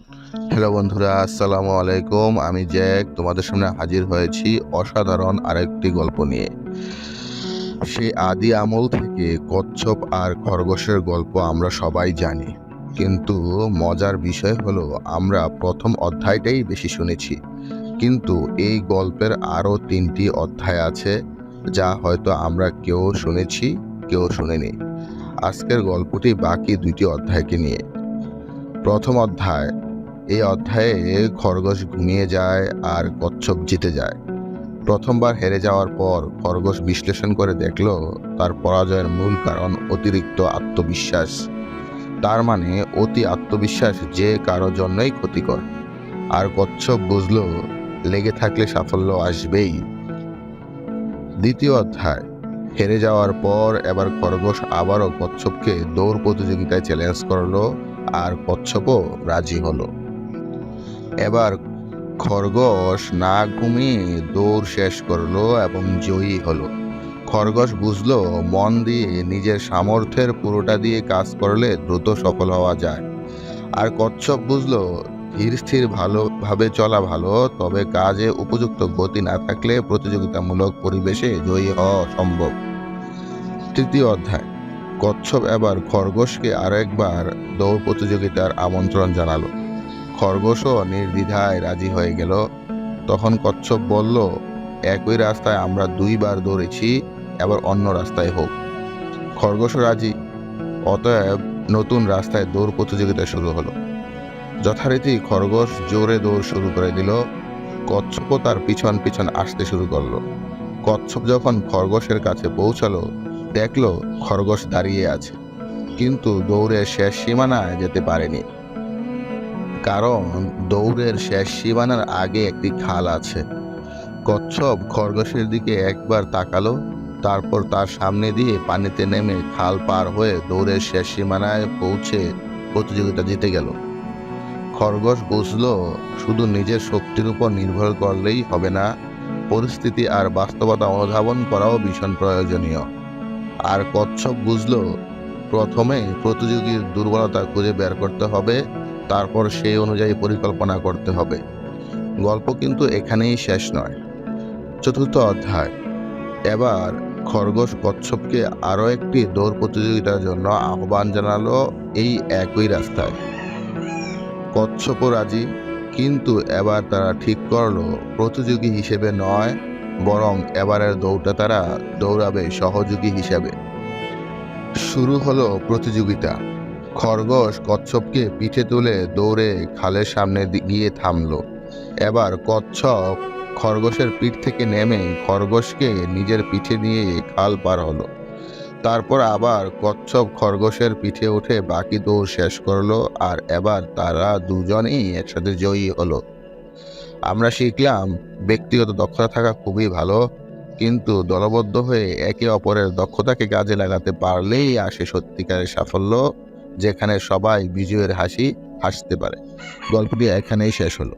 Hello বন্ধুরা, আসসালামু আলাইকুম। আমি জ্যাক তোমাদের সামনে হাজির হয়েছি অসাধারণ আরেকটি গল্প নিয়ে। সেই আদি আমল থেকে কচ্ছপ আর খরগোশের গল্প আমরা সবাই জানি, কিন্তু মজার বিষয় হলো আমরা প্রথম অধ্যায়টাই বেশি শুনেছি। কিন্তু এই গল্পের আরও 3টি অধ্যায় আছে, যা হয়তো আমরা কেউ শুনেছি, কেউ শুনিনি। আজকের গল্পটি বাকি 2টি অধ্যায়কে নিয়ে। প্রথম অধ্যায়। এই অধ্যায়ে খরগোশ ঘুমিয়ে যায় আর কচ্ছপ জিতে যায়। প্রথমবার হেরে যাওয়ার পর খরগোশ বিশ্লেষণ করে দেখল তার পরাজয়ের মূল কারণ অতিরিক্ত আত্মবিশ্বাস। তার মানে অতি আত্মবিশ্বাস যে কারোর জন্যই ক্ষতিকর। আর কচ্ছপ বুঝল লেগে থাকলে সাফল্য আসবেই। দ্বিতীয় অধ্যায়। হেরে যাওয়ার পর এবার খরগোশ আবারও কচ্ছপকে দৌড় প্রতিযোগিতায় চ্যালেঞ্জ করলো, আর কচ্ছপও রাজি হলো। এবার খরগোশ না ঘুমিয়ে দৌড় শেষ করলো এবং জয়ী হলো। খরগোশ বুঝলো মন দিয়ে নিজের সামর্থ্যের পুরোটা দিয়ে কাজ করলে দ্রুত সফল হওয়া যায়। আর কচ্ছপ বুঝলো ধীর স্থির ভালোভাবে চলা ভালো, তবে কাজে উপযুক্ত গতি না থাকলে প্রতিযোগিতামূলক পরিবেশে জয়ী হওয়া সম্ভব। তৃতীয় অধ্যায়। কচ্ছপ এবার খরগোশকে আরো একবার দৌড় প্রতিযোগিতার আমন্ত্রণ জানালো। খরগোশও নির্দ্বিধায় রাজি হয়ে গেল। তখন কচ্ছপ বলল, একই রাস্তায় আমরা 2বার দৌড়েছি, এবার অন্য রাস্তায় হোক। খরগোশও রাজি। অতএব নতুন রাস্তায় দৌড় প্রতিযোগিতা শুরু হলো। যথারীতি খরগোশ জোরে দৌড় শুরু করে দিল। কচ্ছপও তার পিছন পিছন আসতে শুরু করলো। কচ্ছপ যখন খরগোশের কাছে পৌঁছালো, দেখলো খরগোশ দাঁড়িয়ে আছে, কিন্তু দৌড়ের শেষ সীমানায় যেতে পারেনি। কারণ দৌড়ের শেষ সীমানার আগে একটি খাল আছে। কচ্ছপ খরগোশের দিকে একবার তাকালো, তারপর তার সামনে দিয়ে পানিতে নেমে খাল পার হয়ে দৌড়ের শেষ সীমানায় পৌঁছে প্রতিযোগিতা জিতে গেল। খরগোশ বুঝলো শুধু নিজের শক্তির উপর নির্ভর করলেই হবে না, পরিস্থিতি আর বাস্তবতা অনুধাবন করাও ভীষণ প্রয়োজনীয়। আর কচ্ছপ বুঝলো প্রথমে প্রতিযোগীর দুর্বলতা খুঁজে বের করতে হবে, তারপর সেই অনুযায়ী পরিকল্পনা করতে হবে। গল্প কিন্তু এখানেই শেষ নয়। চতুর্থ অধ্যায়। এবার খরগোশ কচ্ছপকে আরও একটি দৌড় প্রতিযোগিতার জন্য আহ্বান জানালো, এই একই রাস্তায়। কচ্ছপও রাজি, কিন্তু এবার তারা ঠিক করলো প্রতিযোগী হিসেবে নয়, বরং এবারের দৌড়টা তারা দৌড়াবে সহযোগী হিসেবে। শুরু হলো প্রতিযোগিতা। খরগোশ কচ্ছপকে পিঠে তুলে দৌড়ে খালের সামনে গিয়ে থামলো। এবার কচ্ছপ খরগোশের পিঠ থেকে নেমে খরগোশকে নিজের পিঠে নিয়ে খাল পার হলো। তারপর আবার কচ্ছপ খরগোশের পিঠে উঠে বাকি দৌড় শেষ করলো, আর এবার তারা দুজনেই একসাথে জয়ী হলো। আমরা শিখলাম ব্যক্তিগত দক্ষতা থাকা খুবই ভালো, কিন্তু দলবদ্ধ হয়ে একে অপরের দক্ষতাকে কাজে লাগাতে পারলেই আসে সত্যিকারের সাফল্য, যেখানে সবাই বিজয়ের হাসি হাসতে পারে। গল্পটি এখানেই শেষ হলো।